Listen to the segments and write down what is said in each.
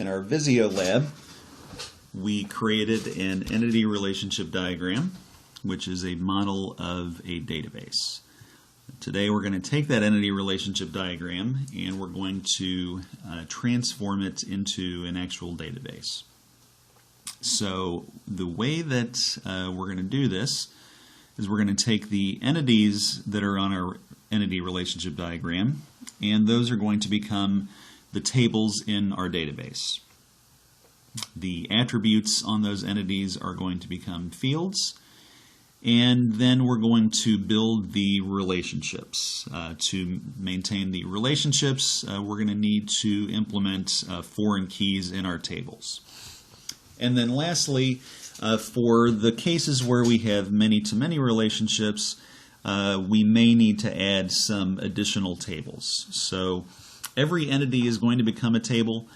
In our Visio lab, we created an entity relationship diagram, which is a model of a database. Today we're going to take that entity relationship diagram and we're going to transform it into an actual database. So the way that we're going to do this is we're going to take the entities that are on our entity relationship diagram, and those are going to become the tables in our database. The attributes on those entities are going to become fields, and then we're going to build the relationships. To maintain the relationships, we're going to need to implement foreign keys in our tables. And then lastly, for the cases where we have many-to-many relationships, we may need to add some additional tables. So every entity is going to become a table,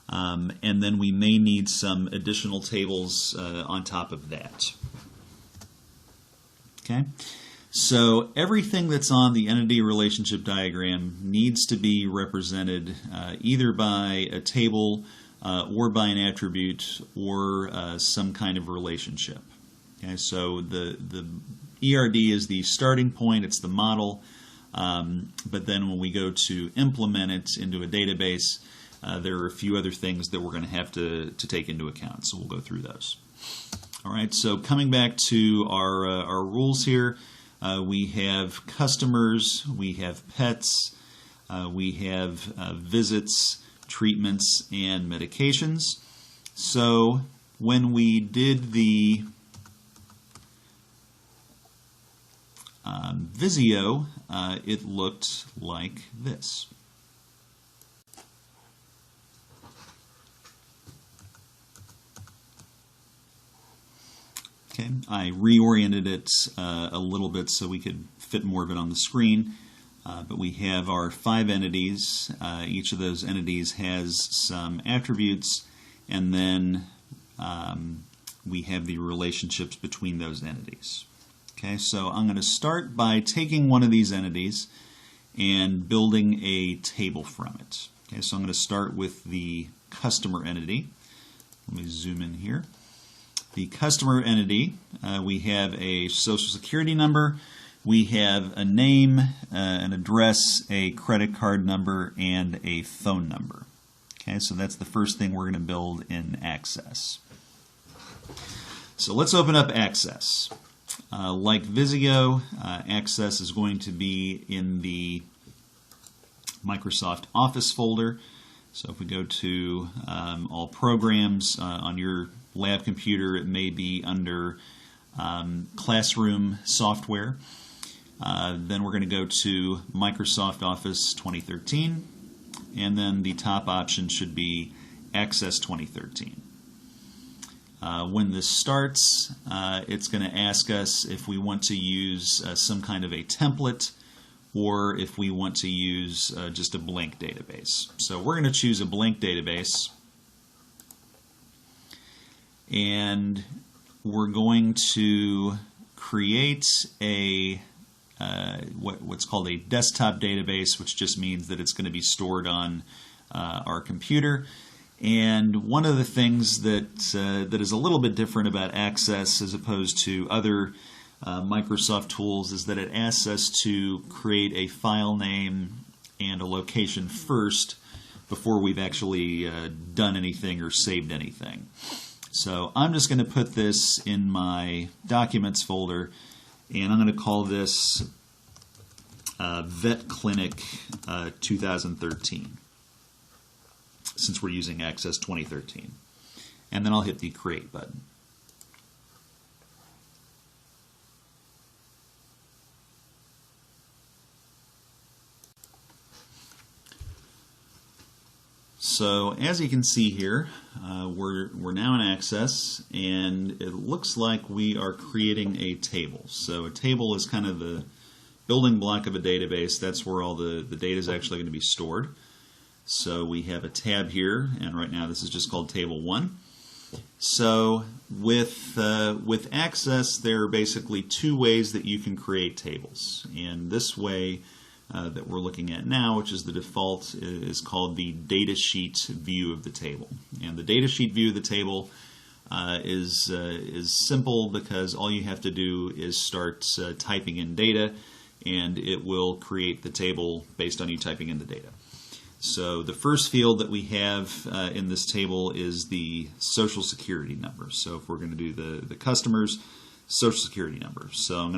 and then we may need some additional tables on top of that. Okay, so everything that's on the entity relationship diagram needs to be represented either by a table or by an attribute or some kind of relationship. Okay, so the ERD is the starting point, it's the model, but then when we go to implement it into a database, there are a few other things that we're going to have to take into account, so we'll go through those. All right, so coming back to our rules here, we have customers, we have pets, we have visits, treatments, and medications. So when we did the Visio, it looked like this. Okay, I reoriented it a little bit so we could fit more of it on the screen. But we have our 5 entities. Each of those entities has some attributes, and then we have the relationships between those entities. Okay, so I'm going to start by taking one of these entities and building a table from it. Okay, so I'm going to start with the customer entity. Let me zoom in here. The customer entity, we have a social security number, we have a name, an address, a credit card number, and a phone number. Okay, so that's the first thing we're going to build in Access. So let's open up Access. Like Visio, Access is going to be in the Microsoft Office folder. So if we go to all programs on your lab computer, it may be under Classroom software. Then we're going to go to Microsoft Office 2013, and then the top option should be Access 2013. When this starts, it's going to ask us if we want to use some kind of a template or if we want to use just a blank database. So we're going to choose a blank database, and we're going to create a what's called a desktop database, which just means that it's going to be stored on our computer. And one of the things that that is a little bit different about Access as opposed to other Microsoft tools is that it asks us to create a file name and a location first before we've actually done anything or saved anything. So I'm just going to put this in my Documents folder, and I'm going to call this Vet Clinic 2013, since we're using Access 2013. And then I'll hit the Create button. So as you can see here, we're now in Access, and it looks like we are creating a table. So a table is kind of the building block of a database. That's where all the data is actually going to be stored. So we have a tab here, and right now this is just called Table 1. So with Access, there are basically 2 ways that you can create tables. And this way, that we're looking at now, which is the default, is called the datasheet view of the table. And the datasheet view of the table is simple because all you have to do is start typing in data, and it will create the table based on you typing in the data. So the first field that we have in this table is the Social Security number. So if we're going to do the customer's Social Security number, so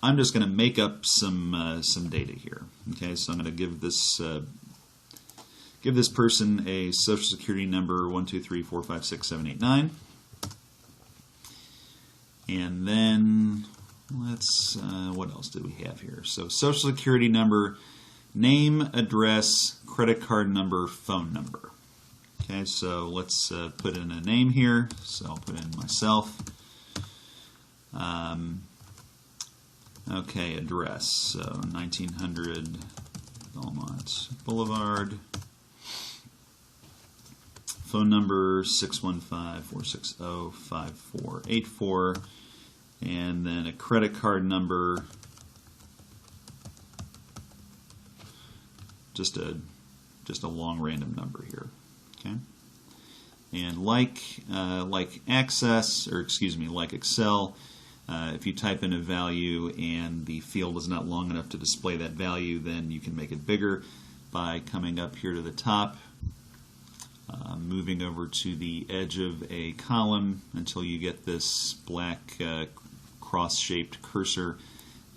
I'm just gonna make up some data here. Okay, so I'm gonna give this person a Social Security number 123456789, and then let's what else do we have here? So Social Security number, name, address, credit card number, phone number. Okay, so let's put in a name here. So I'll put in myself. Okay, address. So 1900 Belmont Boulevard. Phone number 615-460-5484. And then a credit card number. Just a long random number here. Okay. And like Access, or excuse me, like Excel, if you type in a value and the field is not long enough to display that value, then you can make it bigger by coming up here to the top, moving over to the edge of a column until you get this black cross-shaped cursor,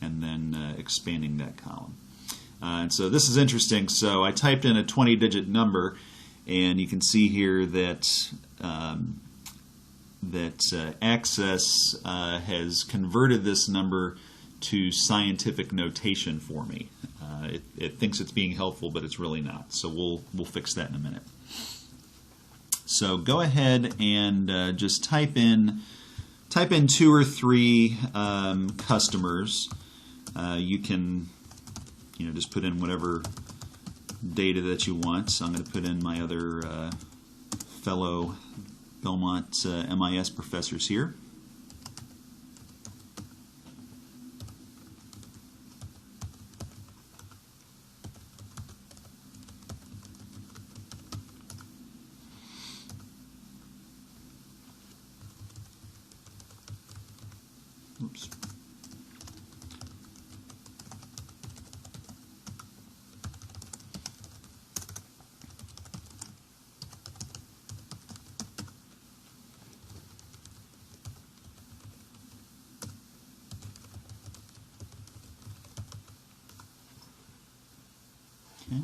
and then expanding that column. And so this is interesting. So I typed in a 20-digit number, and you can see here that Access has converted this number to scientific notation for me. It thinks it's being helpful, but it's really not. So we'll fix that in a minute. So go ahead and just type in 2 or 3 customers. You can just put in whatever data that you want. So I'm going to put in my other fellow Belmont MIS professors here. Oops. Okay.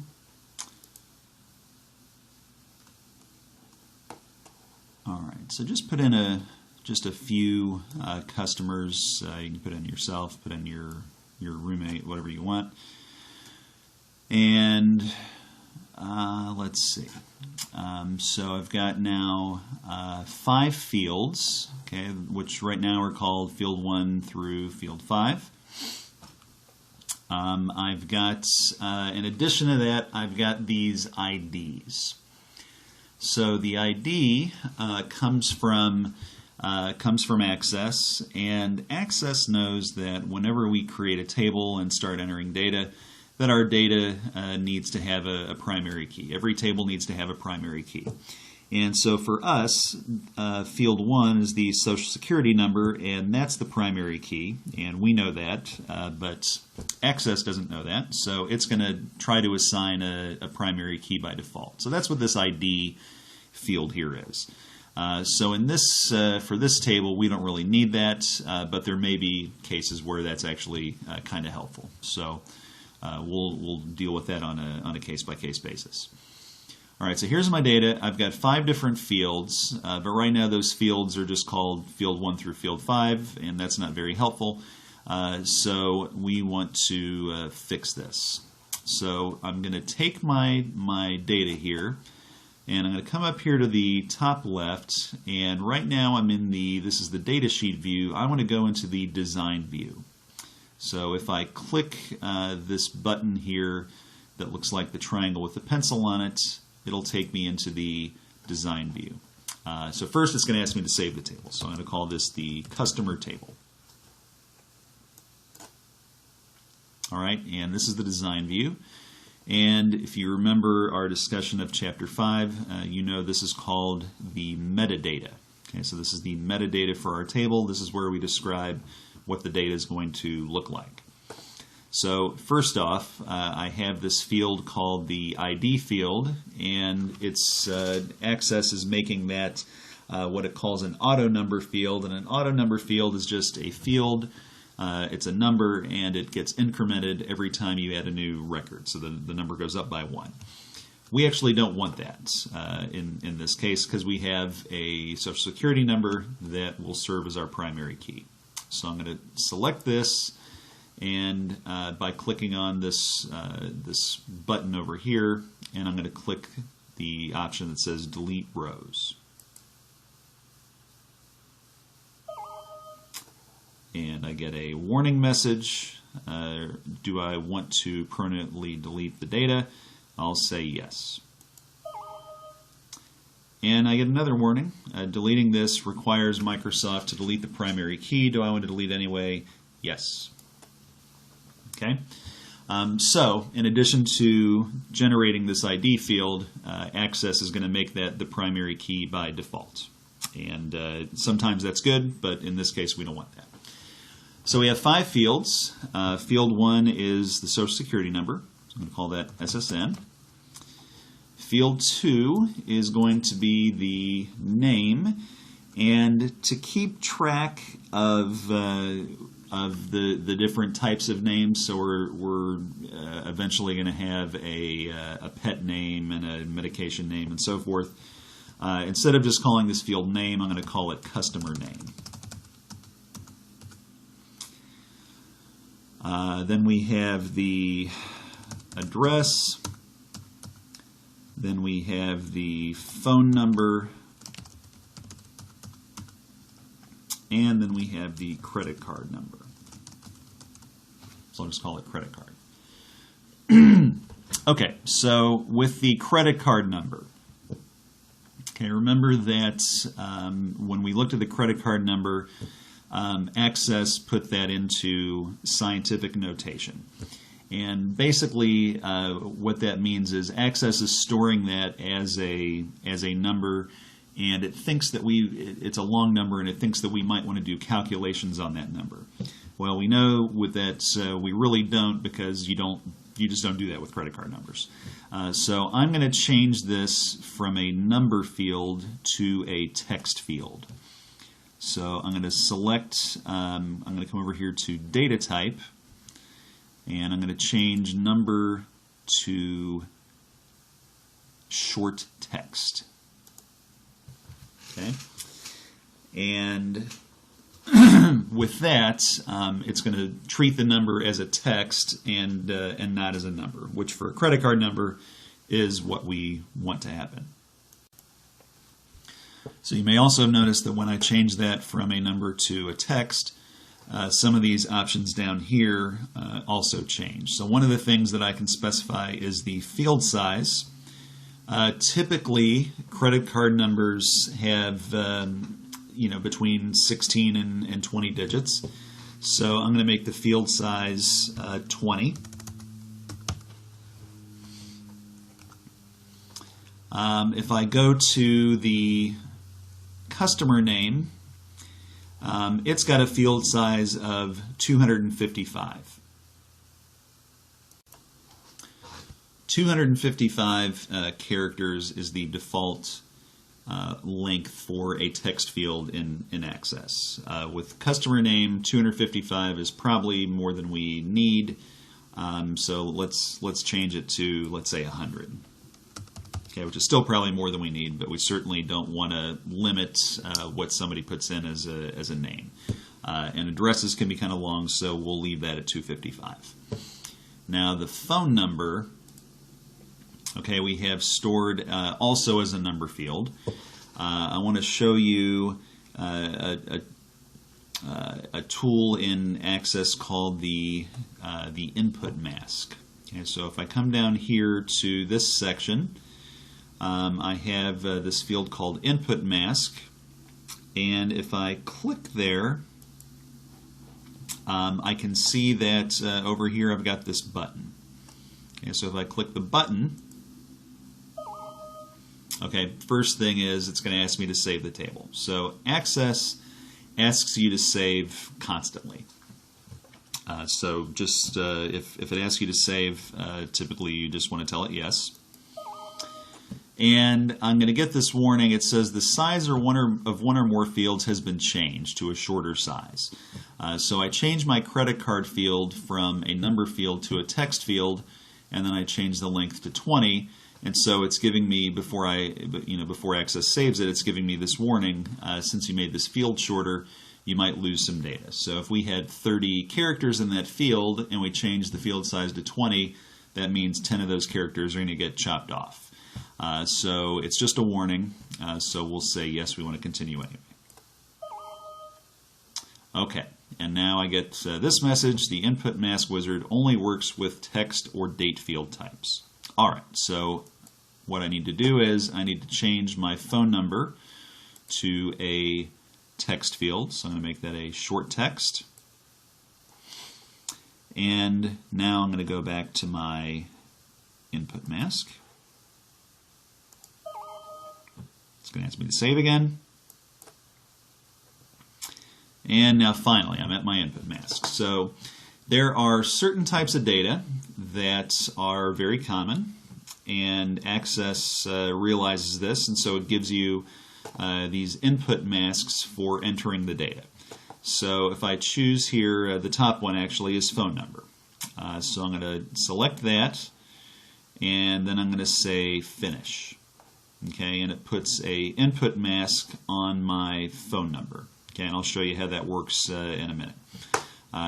All right, so just put in just a few customers. You can put in yourself, put in your roommate, whatever you want. And let's see. So I've got now 5 fields, okay, which right now are called field 1 through field 5. I've got, in addition to that, I've got these IDs. So the ID comes from Access, and Access knows that whenever we create a table and start entering data, that our data needs to have a primary key. Every table needs to have a primary key. And so for us, field 1 is the Social Security number, and that's the primary key, and we know that, but Access doesn't know that, so it's going to try to assign a primary key by default. So that's what this ID field here is. So in this, for this table, we don't really need that, but there may be cases where that's actually kind of helpful. So we'll deal with that on a case-by-case basis. All right, so here's my data. I've got 5 different fields, but right now those fields are just called field 1 through field 5, and that's not very helpful. So we want to fix this. So I'm going to take my data here, and I'm going to come up here to the top left, and right now I'm in this is the datasheet view. I want to go into the design view. So if I click this button here that looks like the triangle with the pencil on it, it'll take me into the design view. So first it's going to ask me to save the table. So I'm going to call this the customer table. All right, and this is the design view. And if you remember our discussion of Chapter 5, you know this is called the metadata. Okay, so this is the metadata for our table. This is where we describe what the data is going to look like. So first off, I have this field called the ID field, and its Access is making that what it calls an auto number field, and an auto number field is just a field. It's a number, and it gets incremented every time you add a new record, so the number goes up by 1. We actually don't want that in this case because we have a Social Security number that will serve as our primary key. So I'm going to select this, and by clicking on this button over here, and I'm going to click the option that says Delete Rows. And I get a warning message. Do I want to permanently delete the data? I'll say yes. And I get another warning. Deleting this requires Microsoft to delete the primary key. Do I want to delete anyway? Yes. Okay. So, in addition to generating this ID field, Access is going to make that the primary key by default. And sometimes that's good, but in this case we don't want that. So we have 5 fields. Field 1 is the Social Security number. So I'm going to call that SSN. Field 2 is going to be the name. And to keep track of the different types of names, so we're eventually going to have a pet name and a medication name and so forth. Instead of just calling this field name, I'm going to call it customer name. Then we have the address. Then we have the phone number. And then we have the credit card number. So I'll just call it credit card. Okay, so with the credit card number, okay, remember that when we looked at the credit card number, Access put that into scientific notation. And basically what that means is Access is storing that as a number, and it thinks that it's a long number, and it thinks that we might want to do calculations on that number. Well, we know with that we really don't, because you just don't do that with credit card numbers. So I'm going to change this from a number field to a text field. So I'm going to select, I'm going to come over here to data type, and I'm going to change number to short text. Okay, and with that, it's going to treat the number as a text and not as a number, which for a credit card number is what we want to happen. So you may also notice that when I change that from a number to a text, some of these options down here also change. So one of the things that I can specify is the field size. Typically, credit card numbers have between 16 and 20 digits. So I'm going to make the field size 20. If I go to the customer name, it's got a field size of 255. 255 characters is the default length for a text field in Access. With customer name, 255 is probably more than we need, so let's change it to, let's say, 100. Okay, which is still probably more than we need, but we certainly don't want to limit what somebody puts in as a name. And addresses can be kind of long, so we'll leave that at 255. Now the phone number, okay, we have stored also as a number field. I want to show you a tool in Access called the input mask. Okay, so if I come down here to this section, I have this field called input mask, and if I click there, I can see that over here I've got this button. Okay, so if I click the button, okay, first thing is it's going to ask me to save the table. So Access asks you to save constantly. So just if it asks you to save, typically you just want to tell it yes. And I'm going to get this warning. It says the size of one or more fields has been changed to a shorter size. So I changed my credit card field from a number field to a text field, and then I changed the length to 20. And so it's giving me, before Access saves it, it's giving me this warning. Since you made this field shorter, you might lose some data. So if we had 30 characters in that field and we changed the field size to 20, that means 10 of those characters are going to get chopped off. So it's just a warning, so we'll say yes, we want to continue anyway. Okay, and now I get this message: the input mask wizard only works with text or date field types. Alright, so what I need to do is I need to change my phone number to a text field, so I'm going to make that a short text. And now I'm going to go back to my input mask. It's going to ask me to save again. And now finally, I'm at my input mask. So there are certain types of data that are very common, and Access realizes this, and so it gives you these input masks for entering the data. So if I choose here, the top one actually is phone number. So I'm going to select that, and then I'm going to say finish. Okay, and it puts a input mask on my phone number. Okay, and I'll show you how that works in a minute.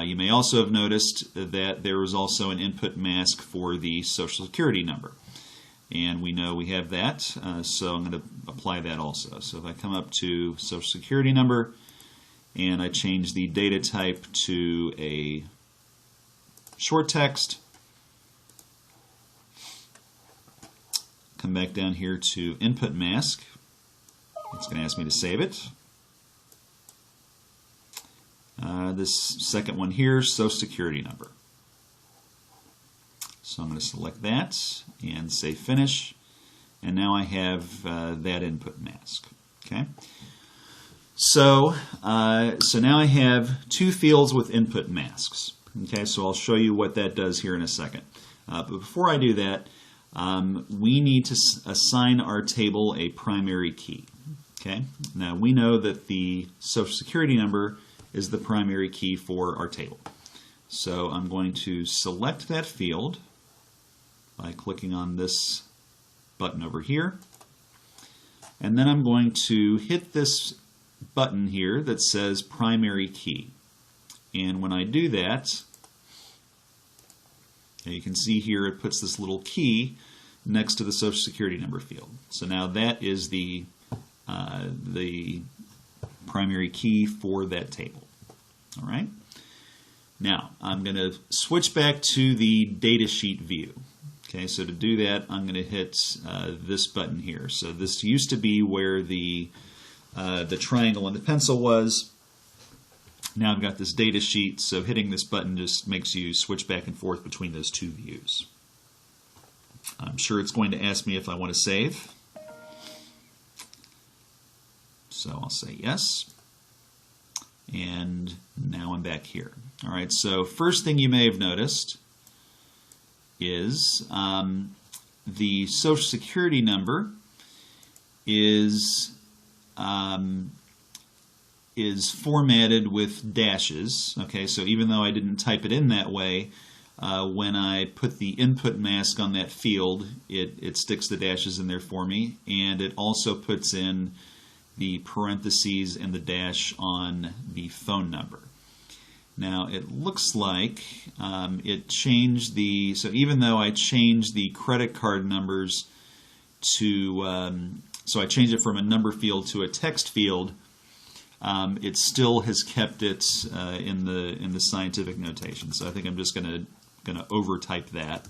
You may also have noticed that there is also an input mask for the Social Security number. And we know we have that, so I'm going to apply that also. So if I come up to Social Security number, and I change the data type to a short text, come back down here to input mask. It's going to ask me to save it. This second one here, Social Security number. So I'm going to select that and say finish. And now I have that input mask. Okay. So now I have two fields with input masks. Okay, so I'll show you what that does here in a second. But before I do that, we need to assign our table a primary key. Okay. Now we know that the Social Security number is the primary key for our table. So I'm going to select that field by clicking on this button over here. And then I'm going to hit this button here that says primary key. And when I do that, you can see here it puts this little key next to the Social Security number field. So now that is the primary key for that table. All right. Now I'm going to switch back to the datasheet view. Okay, so to do that, I'm going to hit this button here. So this used to be where the triangle and the pencil was. Now I've got this data sheet, so hitting this button just makes you switch back and forth between those two views. I'm sure it's going to ask me if I want to save. So I'll say yes. And now I'm back here. All right, so first thing you may have noticed is the Social Security number is formatted with dashes. Okay, so even though I didn't type it in that way, when I put the input mask on that field, it sticks the dashes in there for me, and it also puts in the parentheses and the dash on the phone number. Now it looks like it changed the, so even though I changed the credit card numbers to, so I changed it from a number field to a text field, it still has kept it in the scientific notation. So I think I'm just going to overtype that.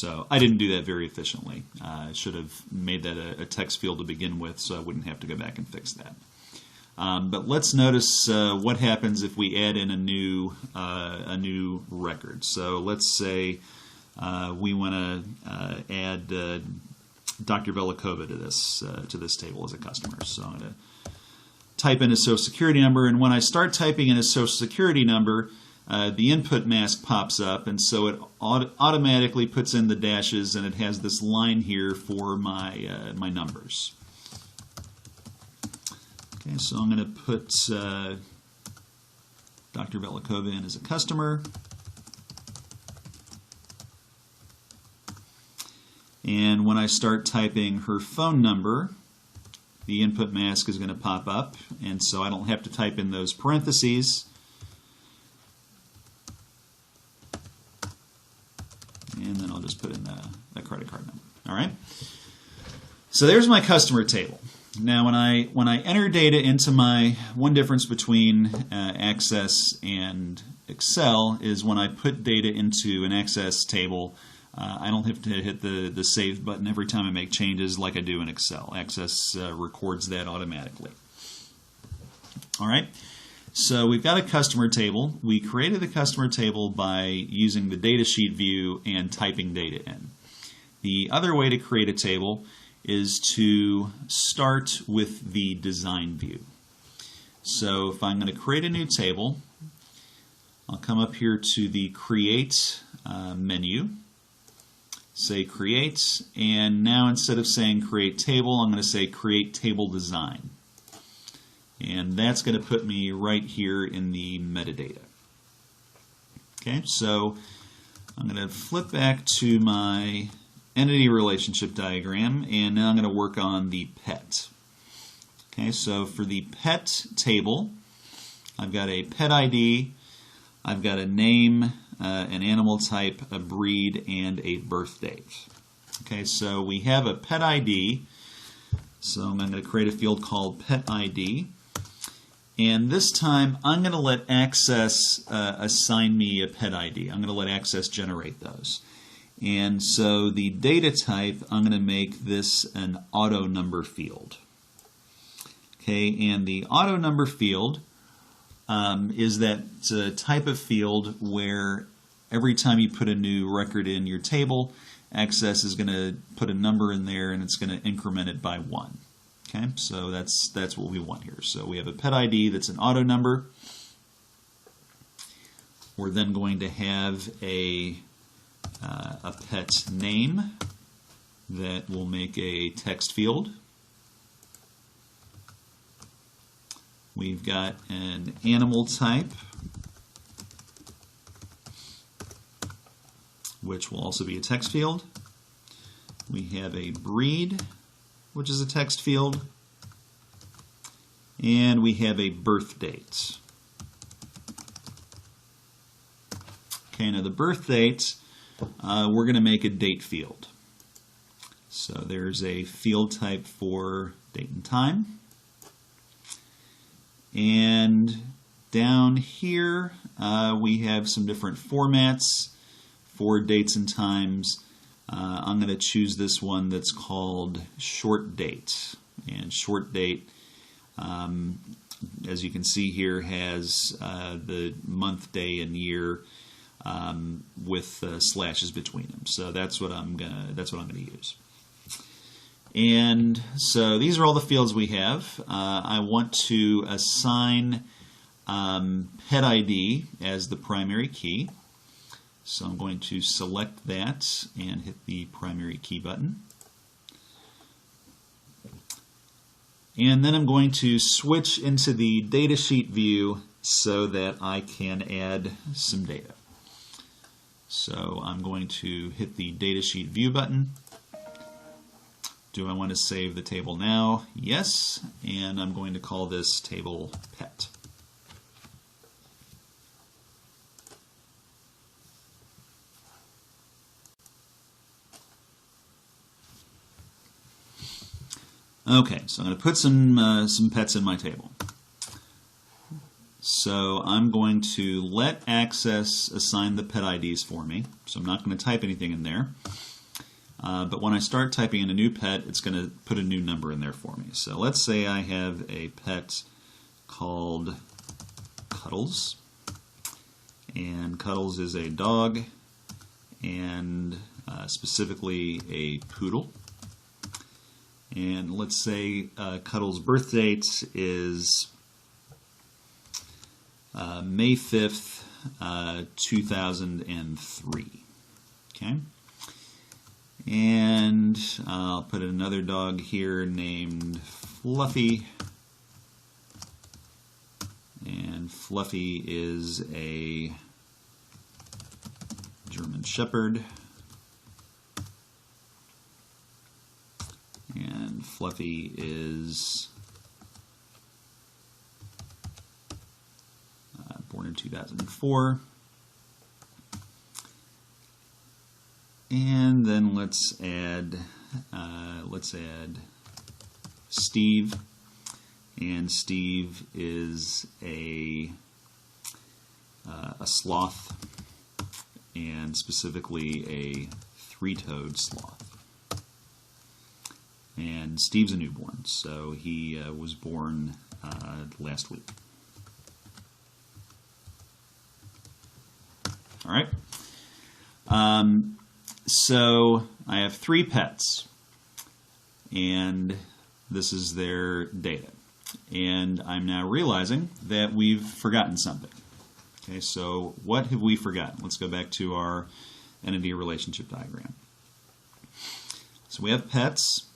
So I didn't do that very efficiently. I should have made that a text field to begin with, so I wouldn't have to go back and fix that. But let's notice what happens if we add in a new record. So let's say we want to add Dr. Velikova to this table as a customer. So I'm going to type in his Social Security number, and when I start typing in his Social Security number, the input mask pops up, and so it automatically puts in the dashes, and it has this line here for my numbers. Okay, so I'm going to put Dr. Velikova in as a customer. And when I start typing her phone number, the input mask is going to pop up, and so I don't have to type in those parentheses. And then I'll just put in the credit card number. All right. So there's my customer table. Now, when I enter data into one difference between Access and Excel is when I put data into an Access table, I don't have to hit the Save button every time I make changes like I do in Excel. Access records that automatically. All right. So we've got a customer table. We created the customer table by using the datasheet view and typing data in. The other way to create a table is to start with the design view. So if I'm going to create a new table, I'll come up here to the Create menu, say Create, and now instead of saying Create Table, I'm going to say Create Table Design. And that's going to put me right here in the metadata. Okay, so I'm going to flip back to my entity relationship diagram, and now I'm going to work on the pet. Okay, so for the pet table, I've got a pet ID, I've got a name, an animal type, a breed, and a birth date. Okay, so we have a pet ID, so I'm going to create a field called pet ID. And this time, I'm going to let Access assign me a pet ID. I'm going to let Access generate those. And so the data type, I'm going to make this an auto number field. Okay, and the auto number field is that type of field where every time you put a new record in your table, Access is going to put a number in there and it's going to increment it by 1. Okay, so that's what we want here. So we have a pet ID that's an auto number. We're then going to have a pet name that will make a text field. We've got an animal type, which will also be a text field. We have a breed, which is a text field, and we have a birth date. Okay, now the birth date, we're going to make a date field. So there's a field type for date and time. And down here, we have some different formats for dates and times. I'm going to choose this one that's called short date. And short date, as you can see here, has the month, day, and year with slashes between them. So that's what I'm gonna use. And so these are all the fields we have. I want to assign pet ID as the primary key. So I'm going to select that and hit the primary key button. And then I'm going to switch into the datasheet view so that I can add some data. So I'm going to hit the datasheet view button. Do I want to save the table now? Yes. And I'm going to call this table pet. Okay, so I'm going to put some pets in my table. So I'm going to let Access assign the pet IDs for me. So I'm not going to type anything in there. but when I start typing in a new pet, it's going to put a new number in there for me. So let's say I have a pet called Cuddles, and Cuddles is a dog, and specifically a poodle. And let's say Cuddles' birth date is May 5th, 2003. Okay. And I'll put another dog here named Fluffy. And Fluffy is a German Shepherd. And Fluffy is born in 2004. And then let's add Steve. And Steve is a sloth, and specifically a three-toed sloth. And Steve's a newborn, so he was born last week. All right. So I have 3 pets, and this is their data. And I'm now realizing that we've forgotten something. Okay, so what have we forgotten? Let's go back to our entity relationship diagram. So we have pets,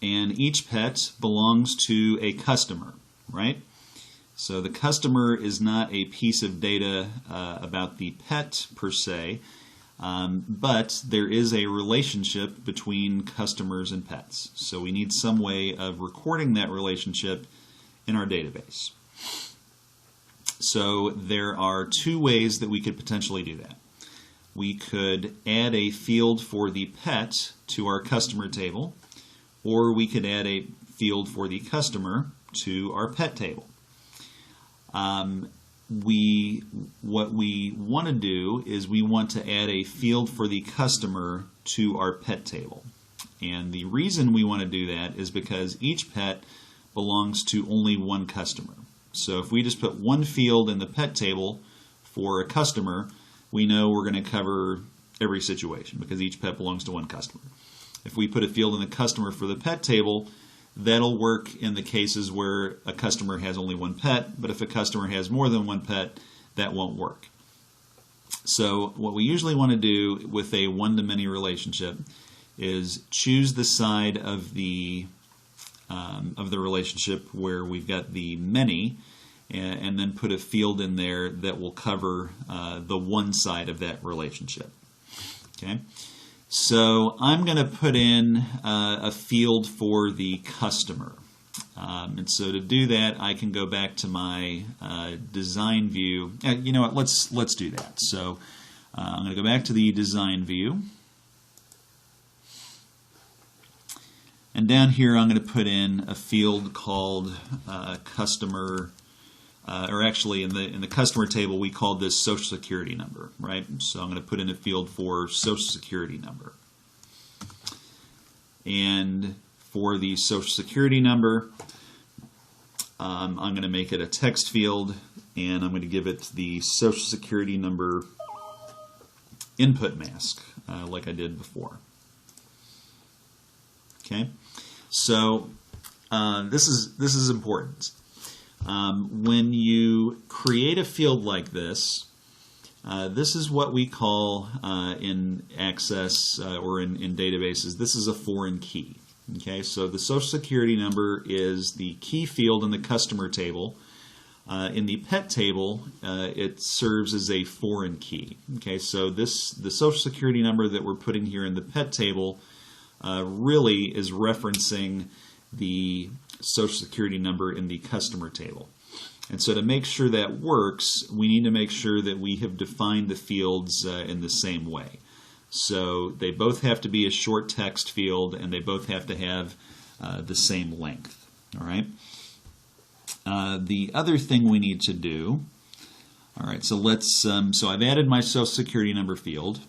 and each pet belongs to a customer, right? So the customer is not a piece of data about the pet per se, but there is a relationship between customers and pets. So we need some way of recording that relationship in our database. So there are 2 ways that we could potentially do that. We could add a field for the pet to our customer table, or we could add a field for the customer to our pet table. What we want to do is we want to add a field for the customer to our pet table. And the reason we want to do that is because each pet belongs to only one customer. So if we just put one field in the pet table for a customer, we know we're going to cover every situation because each pet belongs to one customer. If we put a field in the customer for the pet table, that'll work in the cases where a customer has only one pet, but if a customer has more than one pet, that won't work. So what we usually want to do with a one-to-many relationship is choose the side of the relationship where we've got the many, and then put a field in there that will cover the one side of that relationship. Okay, so I'm going to put in a field for the customer, and so to do that, I can go back to my design view. You know what? Let's do that. So I'm going to go back to the design view. And down here, I'm going to put in a field called customer, or actually in the customer table, we called this Social Security number, right? So I'm going to put in a field for Social Security number. And for the Social Security number, I'm going to make it a text field, and I'm going to give it the Social Security number input mask, like I did before. Okay, so this is important. When you create a field like this, this is what we call in Access or in databases, this is a foreign key. Okay, so the Social Security number is the key field in the customer table. In the pet table, it serves as a foreign key. Okay, so the Social Security number that we're putting here in the pet table really is referencing the Social Security number in the customer table. And so to make sure that works, we need to make sure that we have defined the fields in the same way. So they both have to be a short text field, and they both have to have the same length. All right. The other thing we need to do, all right, so let's, so I've added my Social Security number field.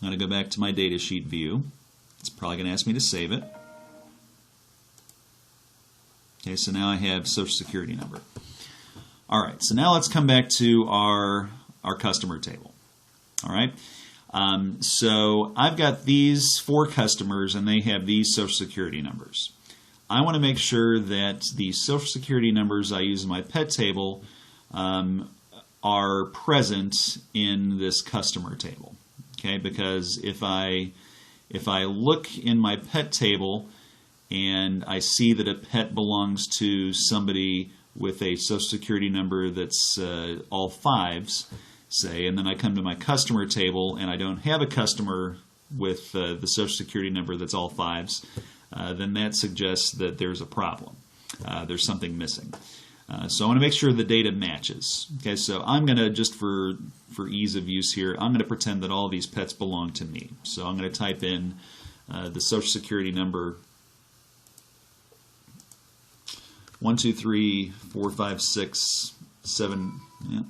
I'm going to go back to my datasheet view. It's probably going to ask me to save it. Okay, so now I have Social Security number. All right, so now let's come back to our customer table. All right, so I've got these 4 customers and they have these Social Security numbers. I want to make sure that the Social Security numbers I use in my pet table are present in this customer table. Okay, because if I look in my pet table and I see that a pet belongs to somebody with a Social Security number that's all 5s, say, and then I come to my customer table and I don't have a customer with the Social Security number that's all 5s, then that suggests that there's a problem. There's something missing. So I want to make sure the data matches. Okay, so I'm going to, just for ease of use here, I'm going to pretend that all these pets belong to me. So I'm going to type in the Social Security number 1, 2, 3, 4, 5, 6, 7. Yeah.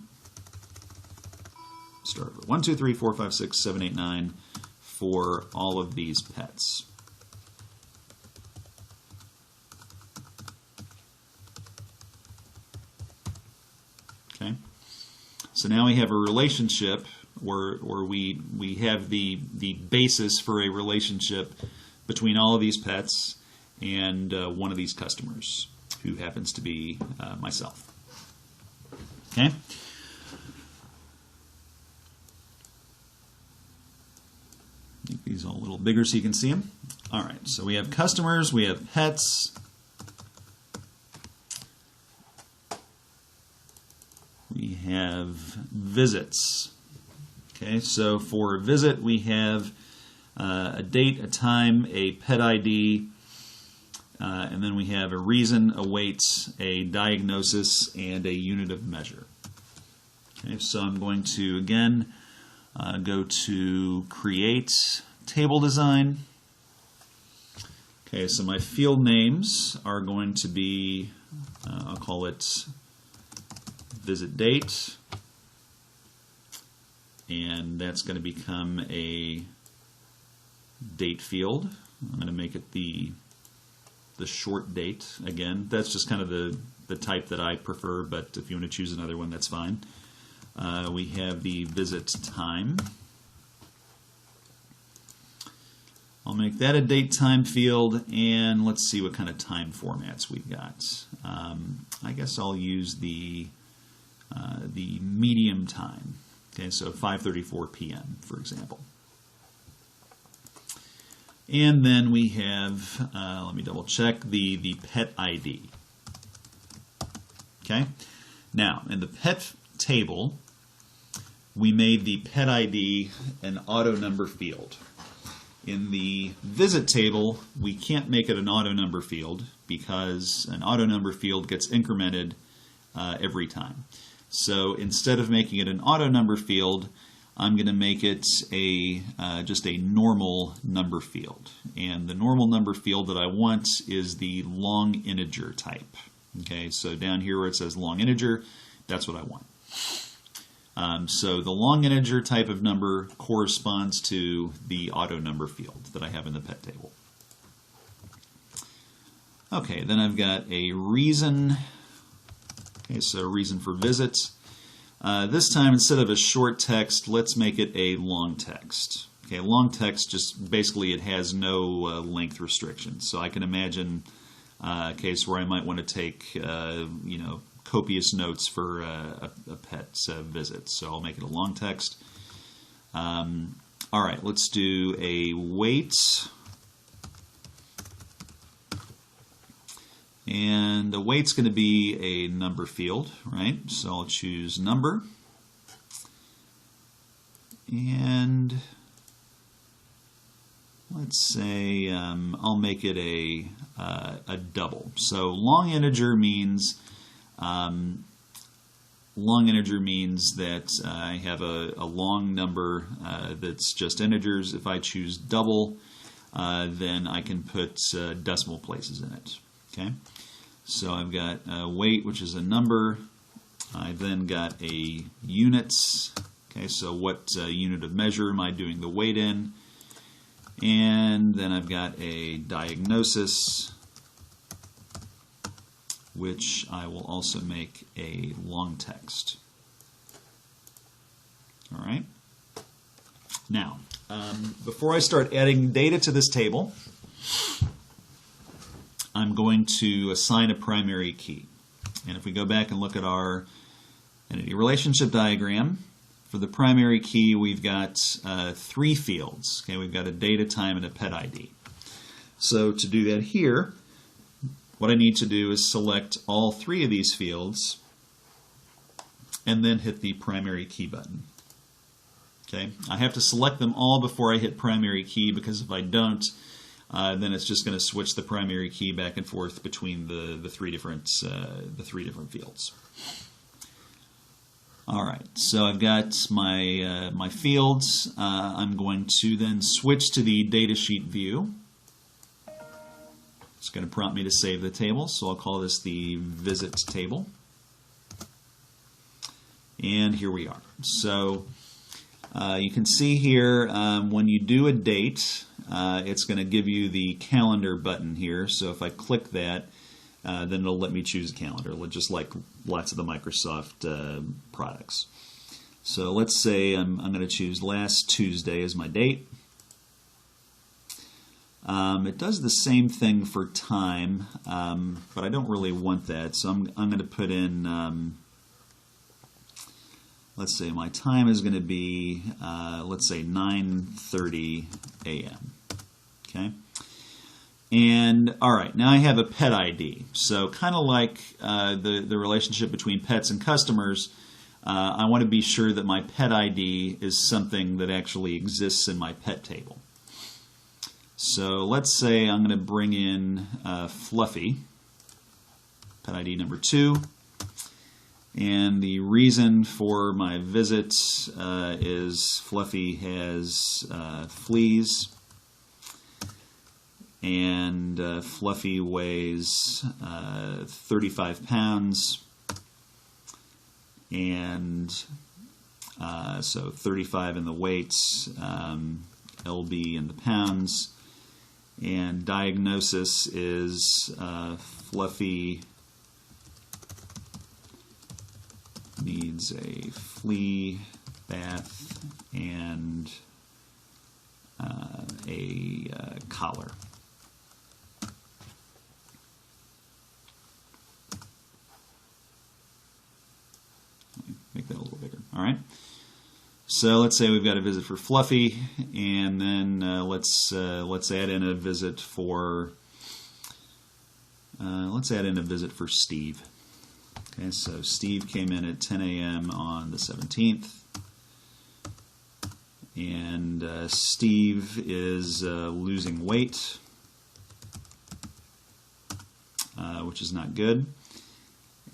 Start over. 1, 2, 3, 4, 5, 6, 7, 8, 9 for all of these pets. Okay. So now we have a relationship where we have the basis for a relationship between all of these pets and one of these customers, who happens to be myself. Okay? Make these all a little bigger so you can see them. All right, so we have customers, we have pets, we have visits. Okay, so for a visit we have a date, a time, a pet ID, and then we have a reason, a weight, a diagnosis, and a unit of measure. Okay, so I'm going to, again, go to Create Table Design. Okay, so my field names are going to be, I'll call it Visit Date, and that's going to become a date field. I'm going to make it the short date. Again, that's just kind of the type that I prefer, but if you want to choose another one, that's fine. We have the visit time. I'll make that a date time field, and let's see what kind of time formats we've got. I guess I'll use the medium time. Okay, so 5:34 p.m. for example. And then we have, let me double check, the pet ID. Okay, now in the pet table, we made the pet ID an auto number field. In the visit table, we can't make it an auto number field because an auto number field gets incremented every time. So instead of making it an auto number field, I'm going to make it just a normal number field. And the normal number field that I want is the long integer type. Okay, so down here where it says long integer, that's what I want. So the long integer type of number corresponds to the auto number field that I have in the pet table. Okay, then I've got a reason. Okay, so reason for visit. This time, instead of a short text, let's make it a long text. Okay, long text, just basically it has no length restrictions. So I can imagine a case where I might want to take, copious notes for a pet visit. So I'll make it a long text. All right, let's do a weight. And the weight's going to be a number field, right? So I'll choose number. And let's say I'll make it a double. So long integer means that I have a long number that's just integers. If I choose double, then I can put decimal places in it. Okay, so I've got weight, which is a number. I then got a units. Okay, so what unit of measure am I doing the weight in? And then I've got a diagnosis, which I will also make a long text. All right. Now, before I start adding data to this table, I'm going to assign a primary key. And if we go back and look at our entity relationship diagram, for the primary key, we've got 3 fields. Okay, we've got a data, time, and a pet ID. So to do that here, what I need to do is select all 3 of these fields and then hit the primary key button. Okay, I have to select them all before I hit primary key, because if I don't, then it's just going to switch the primary key back and forth between the three different fields. All right, so I've got my fields. I'm going to then switch to the datasheet view. It's going to prompt me to save the table, so I'll call this the visit table. And here we are. So you can see here when you do a date, it's going to give you the calendar button here. So if I click that, then it'll let me choose a calendar, just like lots of the Microsoft products. So let's say I'm going to choose last Tuesday as my date. It does the same thing for time, but I don't really want that. So I'm going to put in, let's say my time is going to be, let's say 9:30 a.m. Okay. And all right, now I have a pet ID. So kind of like the relationship between pets and customers, I want to be sure that my pet ID is something that actually exists in my pet table. So let's say I'm going to bring in Fluffy, pet ID number 2. And the reason for my visit is Fluffy has fleas. And Fluffy weighs 35 pounds, and so 35 in the weights, LB in the pounds, and diagnosis is Fluffy needs a flea bath and a collar. Make that a little bigger. All right. So let's say we've got a visit for Fluffy, and then let's add in a visit for Steve. Okay, so Steve came in at 10 a.m. on the 17th, and Steve is losing weight, which is not good.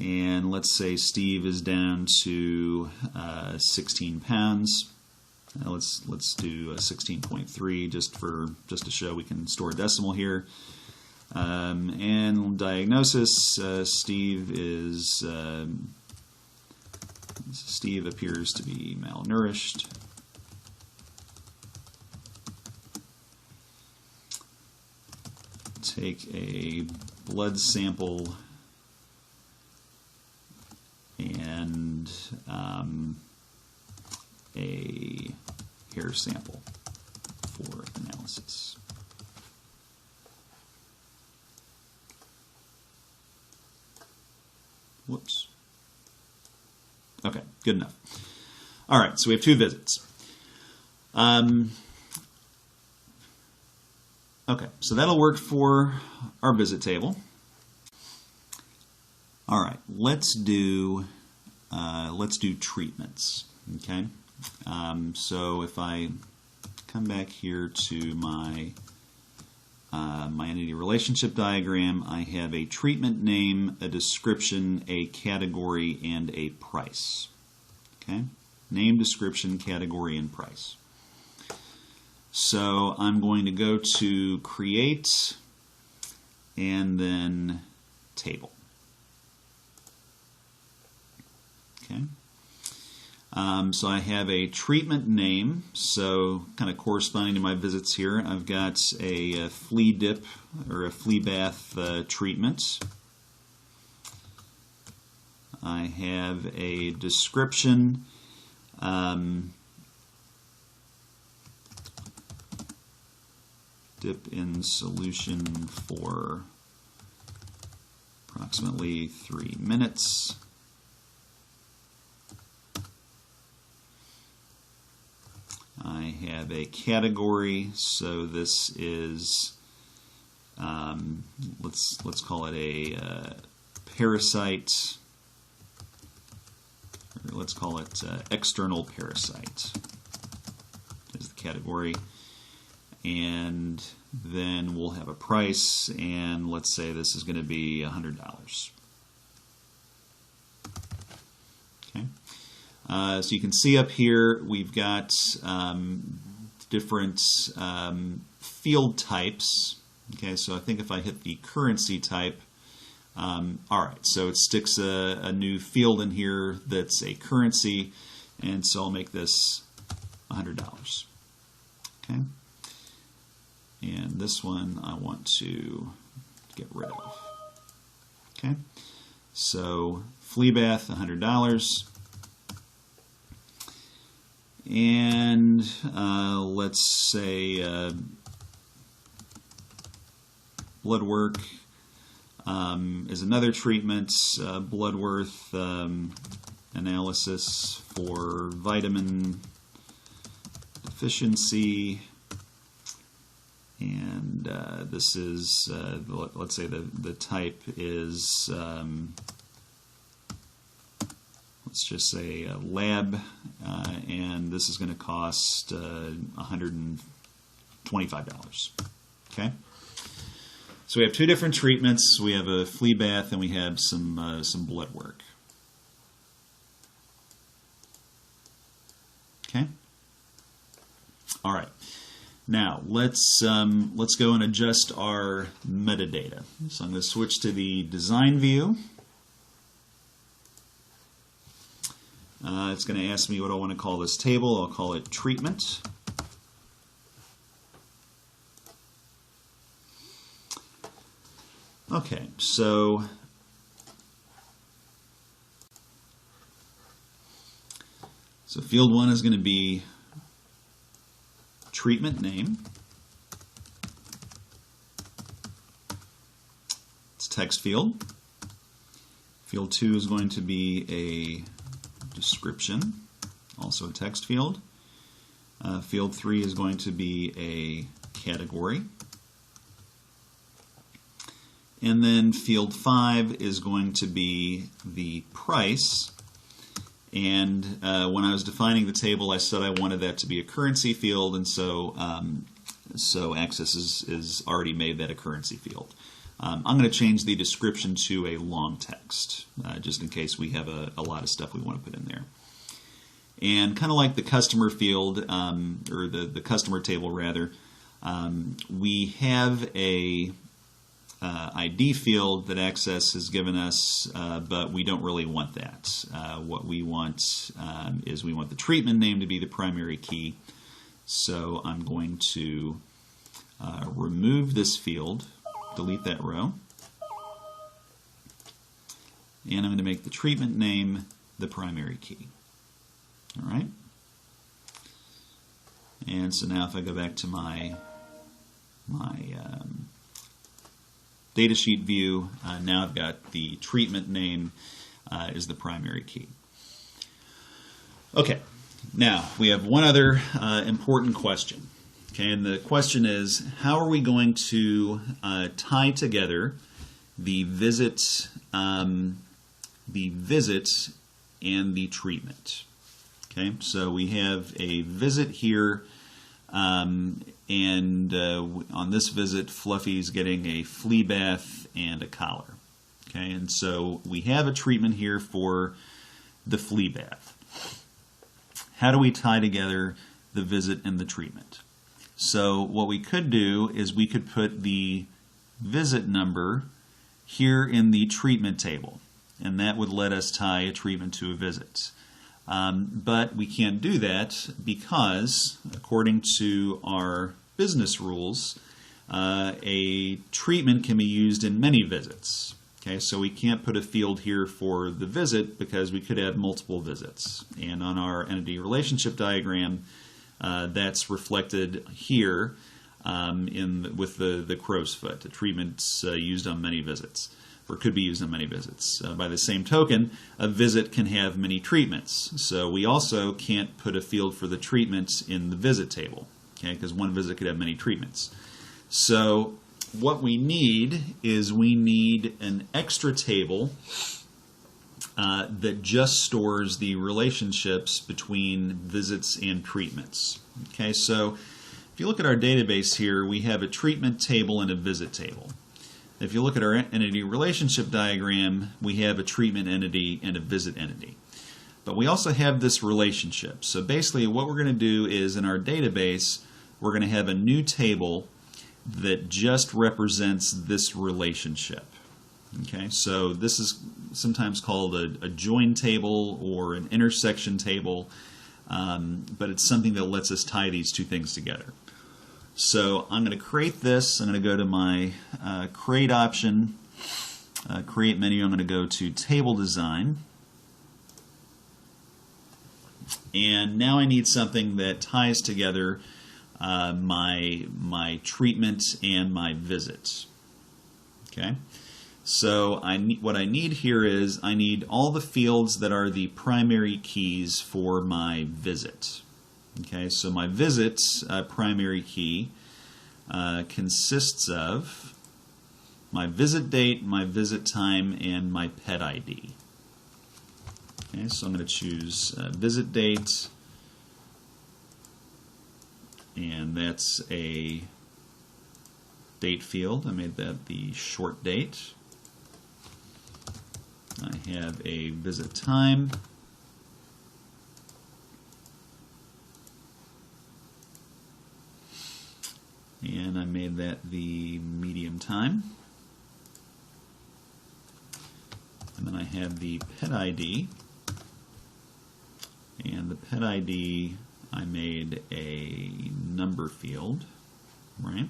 And let's say Steve is down to 16 pounds. Let's do 16.3 just to show we can store a decimal here. And diagnosis: Steve appears to be malnourished. Take a blood sample and a hair sample for analysis. Whoops. Okay, good enough. All right, so we have 2 visits. Okay, so that'll work for our visit table. All right, let's do treatments. Okay, so if I come back here to my my entity relationship diagram, I have a treatment name, a description, a category, and a price. Okay, name, description, category, and price. So I'm going to go to create and then table. Okay. So I have a treatment name, so kind of corresponding to my visits here. I've got a flea dip or a flea bath treatment. I have a description. Dip in solution for approximately 3 minutes. I have a category, so this is let's call it a parasite, or let's call it external parasite is the category. And then we'll have a price, and let's say this is going to be $100. Okay. So you can see up here we've got different field types. Okay, so I think if I hit the currency type, all right, so it sticks a new field in here that's a currency, and so I'll make this $100. Okay. And this one I want to get rid of. Okay, so flea bath, $100. And let's say blood work is another treatment, blood worth analysis for vitamin deficiency. And this is, let's say the type is, let's just say lab, and this is going to cost $125. Okay? So we have two different treatments. We have a flea bath and we have some blood work. Okay? All right. Now, let's go and adjust our metadata. So I'm going to switch to the design view. It's going to ask me what I want to call this table. I'll call it treatment. Okay, so field 1 is going to be treatment name. It's text field. Field 2 is going to be a description, also a text field. Field 3 is going to be a category. And then field 5 is going to be the price. And when I was defining the table, I said I wanted that to be a currency field, and so Access is already made that a currency field. I'm going to change the description to a long text, just in case we have a lot of stuff we want to put in there. And kind of like the customer field, or the customer table rather, we have a ID field that Access has given us, but we don't really want that. What we want is we want the treatment name to be the primary key. So I'm going to remove this field, delete that row, and I'm going to make the treatment name the primary key. All right. And so now if I go back to my datasheet view, now I've got the treatment name is the primary key. Okay, now we have one other important question. Okay, and the question is, how are we going to tie together the visit and the treatment? Okay, so we have a visit here. And on this visit, Fluffy's getting a flea bath and a collar. Okay, and so we have a treatment here for the flea bath. How do we tie together the visit and the treatment? So what we could do is we could put the visit number here in the treatment table, and that would let us tie a treatment to a visit. But we can't do that because, according to our business rules, a treatment can be used in many visits. Okay, so we can't put a field here for the visit because we could have multiple visits. And on our entity relationship diagram, that's reflected here with the crow's foot. A treatment's used on many visits, or could be used on many visits. By the same token, a visit can have many treatments. So we also can't put a field for the treatments in the visit table, okay, because one visit could have many treatments. So what we need is we need an extra table that just stores the relationships between visits and treatments. Okay, so if you look at our database here, we have a treatment table and a visit table. If you look at our entity relationship diagram, we have a treatment entity and a visit entity. But we also have this relationship. So basically what we're going to do is in our database, we're going to have a new table that just represents this relationship. Okay, so this is sometimes called a join table or an intersection table, but it's something that lets us tie these two things together. So I'm going to create this. I'm going to go to my create option, create menu. I'm going to go to table design. And now I need something that ties together my treatment and my visit. Okay, so what I need here is I need all the fields that are the primary keys for my visit. Okay, so my visit primary key consists of my visit date, my visit time, and my pet ID. Okay, so I'm going to choose visit date. And that's a date field. I made that the short date. I have a visit time. And I made that the medium time. And then I have the pet ID. And the pet ID, I made a number field, right?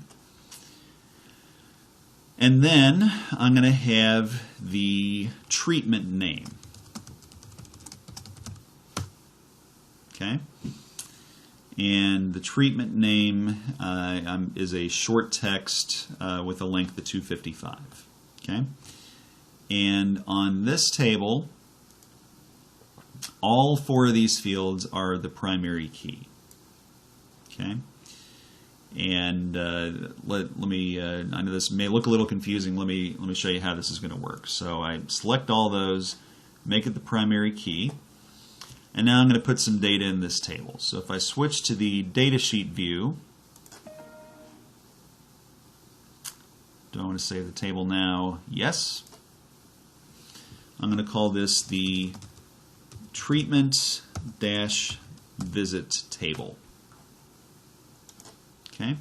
And then I'm going to have the treatment name. Okay? And the treatment name is a short text with a length of 255. Okay? And on this table, all four of these fields are the primary key. Okay, and let me. I know this may look a little confusing. Let me show you how this is going to work. So I select all those, make it the primary key, and now I'm going to put some data in this table. So if I switch to the datasheet view, do I want to save the table now? Yes. I'm going to call this the treatment-visit table. Okay.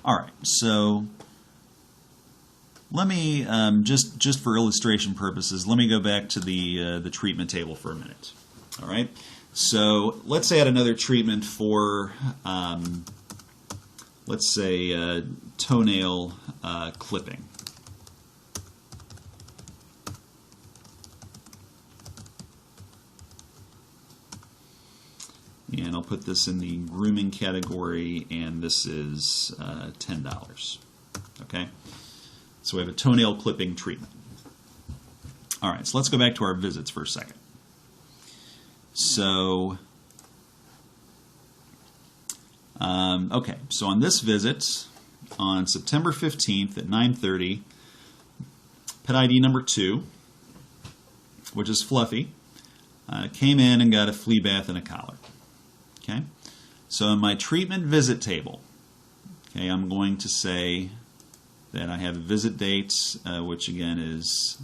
All right. So let me just for illustration purposes, let me go back to the treatment table for a minute. All right. So let's add another treatment for let's say toenail clipping. And I'll put this in the grooming category, and this is $10. Okay? So we have a toenail clipping treatment. All right, so let's go back to our visits for a second. So, okay, so on this visit, on September 15th at 9:30, pet ID number 2, which is Fluffy, came in and got a flea bath and a collar. Okay, so in my treatment visit table, okay, I'm going to say that I have a visit date, which again is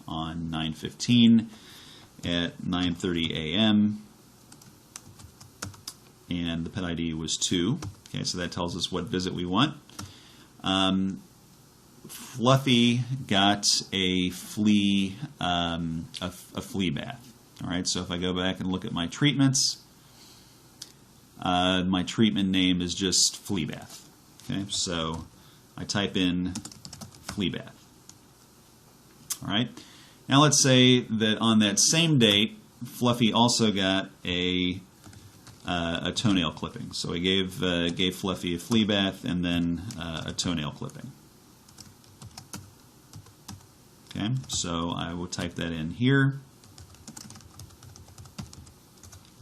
on 9/15 at 9:30 a.m. and the pet ID was 2. Okay, so that tells us what visit we want. Fluffy got a flea bath. All right, so if I go back and look at my treatments, my treatment name is just flea bath. Okay, so I type in flea bath. All right, now let's say that on that same date, Fluffy also got a toenail clipping. So I gave Fluffy a flea bath and then a toenail clipping. Okay, so I will type that in here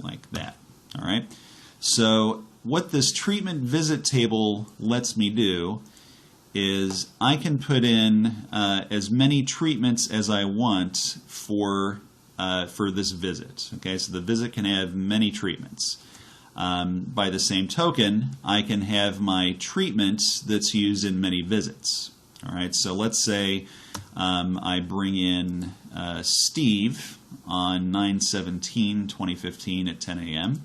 like that. All right. So what this treatment visit table lets me do is I can put in as many treatments as I want for this visit. Okay, so the visit can have many treatments. By the same token, I can have my treatment that's used in many visits. All right, so let's say I bring in Steve on 9/17/2015 at 10 a.m.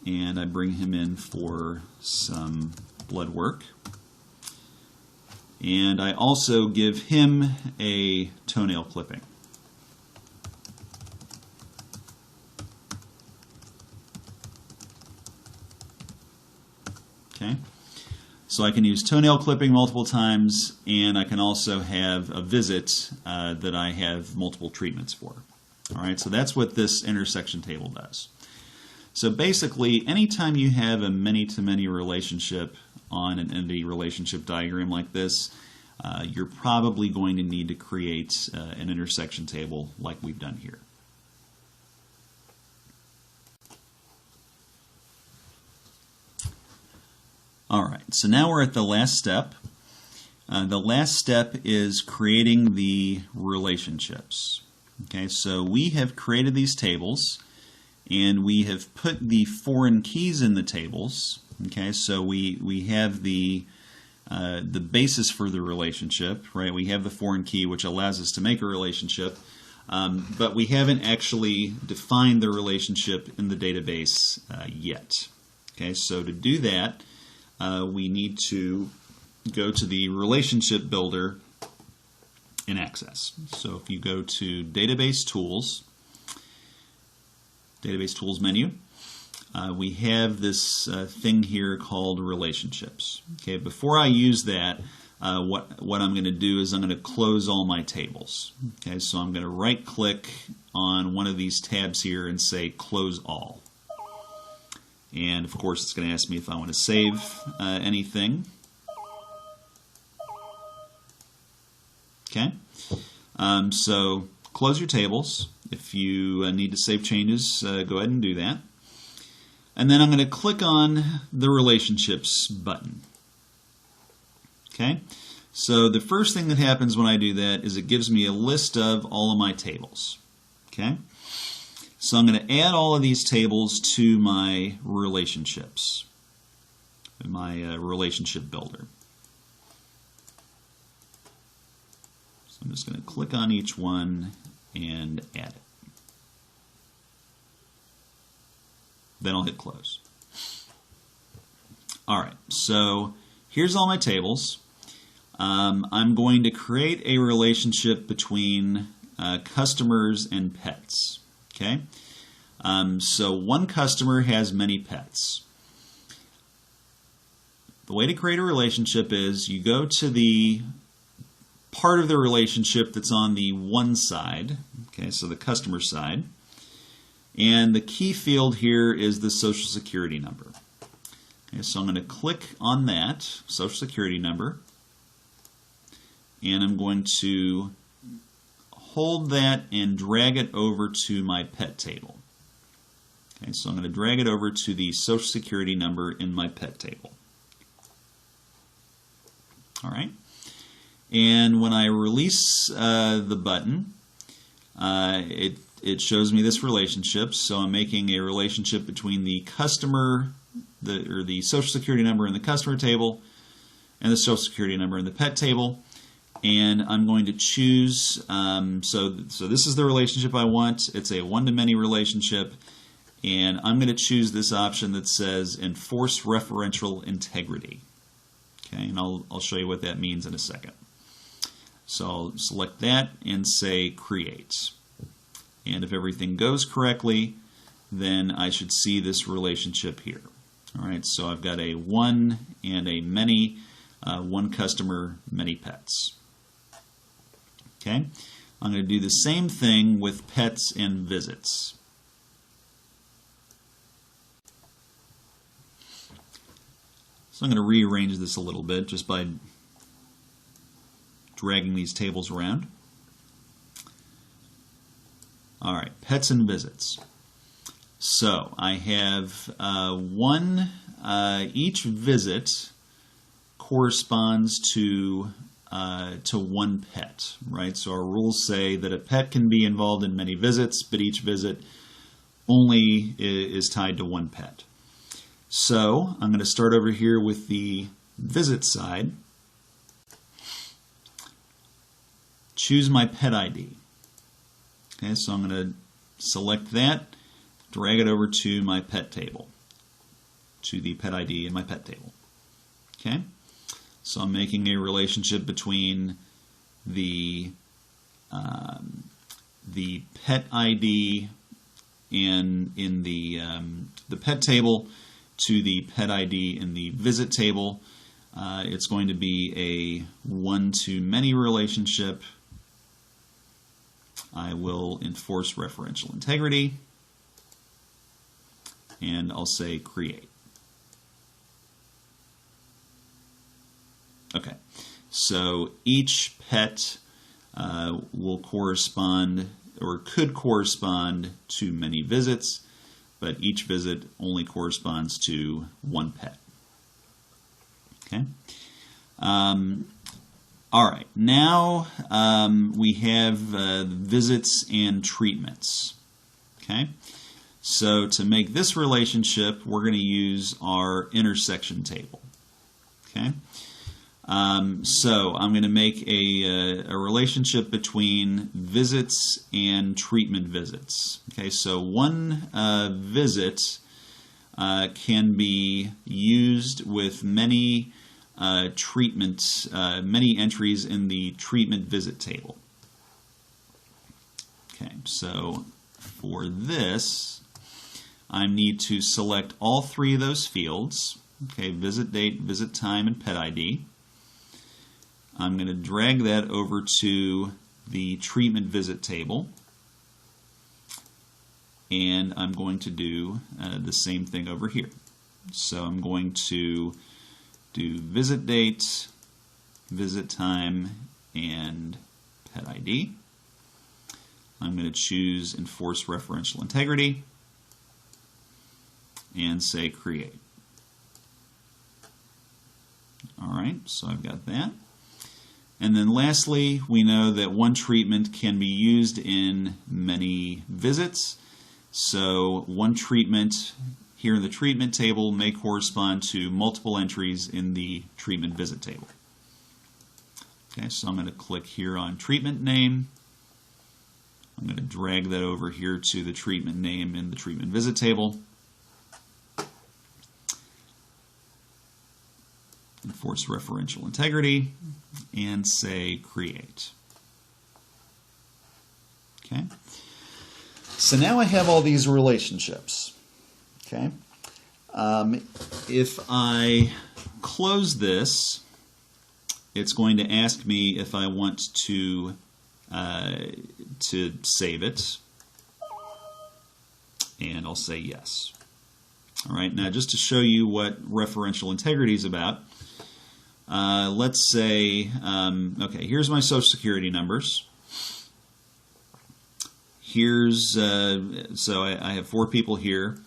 And I bring him in for some blood work. And I also give him a toenail clipping. Okay, so I can use toenail clipping multiple times, and I can also have a visit that I have multiple treatments for. All right, so that's what this intersection table does. So basically, anytime you have a many-to-many relationship on an entity relationship diagram like this, you're probably going to need to create an intersection table like we've done here. All right, so now we're at the last step. The last step is creating the relationships. Okay, so we have created these tables, and we have put the foreign keys in the tables. Okay, so we have the basis for the relationship, right? We have the foreign key, which allows us to make a relationship, but we haven't actually defined the relationship in the database yet. Okay, so to do that, we need to go to the relationship builder in Access. So if you go to Database Tools menu, we have this thing here called relationships. Okay, before I use that, what I'm going to do is I'm going to close all my tables. Okay, so I'm going to right click on one of these tabs here and say close all. And of course it's going to ask me if I want to save anything. Okay, so close your tables. If you need to save changes, go ahead and do that. And then I'm going to click on the Relationships button. Okay, so the first thing that happens when I do that is it gives me a list of all of my tables. Okay, so I'm going to add all of these tables to my relationships, my relationship builder. So I'm just going to click on each one and add it. Then I'll hit close. All right, so here's all my tables. I'm going to create a relationship between customers and pets. Okay, so one customer has many pets. The way to create a relationship is you go to the part of the relationship that's on the one side, okay, so the customer side, and the key field here is the Social Security number. Okay, so I'm going to click on that Social Security number, and I'm going to hold that and drag it over to my pet table. Okay, so I'm going to drag it over to the Social Security number in my pet table. All right. And when I release the button, it shows me this relationship. So I'm making a relationship between the customer, or the Social Security number in the customer table, and the Social Security number in the pet table. And I'm going to choose, so this is the relationship I want. It's a one-to-many relationship. And I'm going to choose this option that says Enforce Referential Integrity. Okay, and I'll show you what that means in a second. So I'll select that and say create. And if everything goes correctly, then I should see this relationship here. All right, so I've got a one and a many, one customer, many pets. Okay, I'm going to do the same thing with pets and visits. So I'm going to rearrange this a little bit just by dragging these tables around. All right, pets and visits. So I have each visit corresponds to one pet, right? So our rules say that a pet can be involved in many visits, but each visit only is tied to one pet. So I'm going to start over here with the visit side. Choose my pet ID. Okay, so I'm going to select that, drag it over to my pet table, to the pet ID in my pet table. Okay, so I'm making a relationship between the pet ID in the pet table to the pet ID in the visit table. It's going to be a one-to-many relationship. I will enforce referential integrity, and I'll say create. Okay, so each pet will correspond or could correspond to many visits, but each visit only corresponds to one pet. Okay. All right, now we have visits and treatments. Okay, so to make this relationship, we're going to use our intersection table. Okay, so I'm going to make a relationship between visits and treatment visits. Okay, so one visit can be used with many many entries in the treatment visit table. Okay, so for this, I need to select all three of those fields. Okay, visit date, visit time, and pet ID. I'm going to drag that over to the treatment visit table, and I'm going to do the same thing over here. So I'm going to do visit date, visit time, and pet ID. I'm going to choose enforce referential integrity and say create. All right, so I've got that. And then lastly, we know that one treatment can be used in many visits. So one treatment here in the treatment table may correspond to multiple entries in the treatment visit table. Okay, so I'm going to click here on treatment name. I'm going to drag that over here to the treatment name in the treatment visit table. Enforce referential integrity and say create. Okay. So now I have all these relationships. Okay. If I close this, it's going to ask me if I want to save it, and I'll say yes. All right. Now, just to show you what referential integrity is about, let's say, okay, here's my Social Security numbers. Here's so I have 4 people here.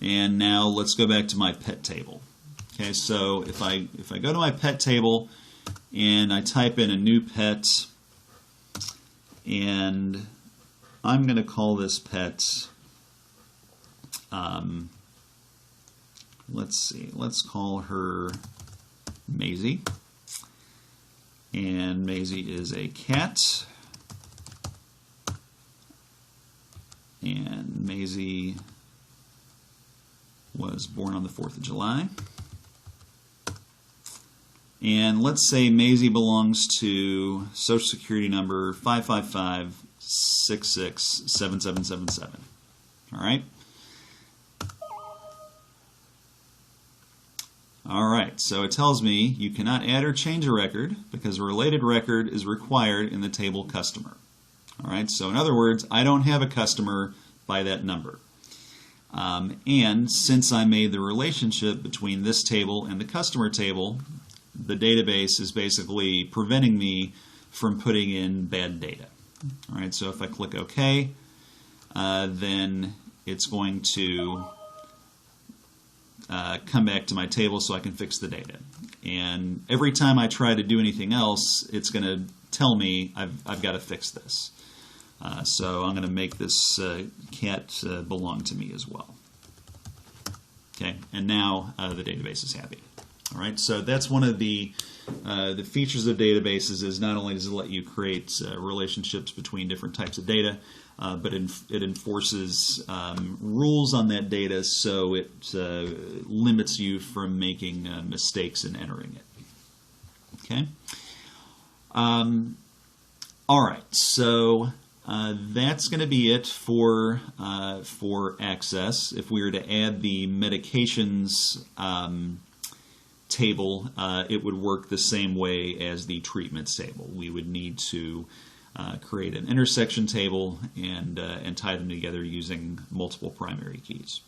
And now let's go back to my pet table. Okay, so if I go to my pet table and I type in a new pet, and I'm going to call this pet, let's see, let's call her Maisie. And Maisie is a cat. And Maisie was born on the 4th of July. And let's say Maisie belongs to Social Security number 555-66-7777. All right? All right, so it tells me you cannot add or change a record because a related record is required in the table customer. All right, so in other words, I don't have a customer by that number. And since I made the relationship between this table and the customer table, the database is basically preventing me from putting in bad data. All right, so if I click OK, then it's going to come back to my table so I can fix the data. And every time I try to do anything else, it's going to tell me I've got to fix this. So I'm going to make this cat belong to me as well. Okay, and now the database is happy. All right, so that's one of the features of databases is not only does it let you create relationships between different types of data, but it enforces rules on that data, so it limits you from making mistakes in entering it. Okay. All right, so that's going to be it for Access. If we were to add the medications table, it would work the same way as the treatments table. We would need to create an intersection table and tie them together using multiple primary keys.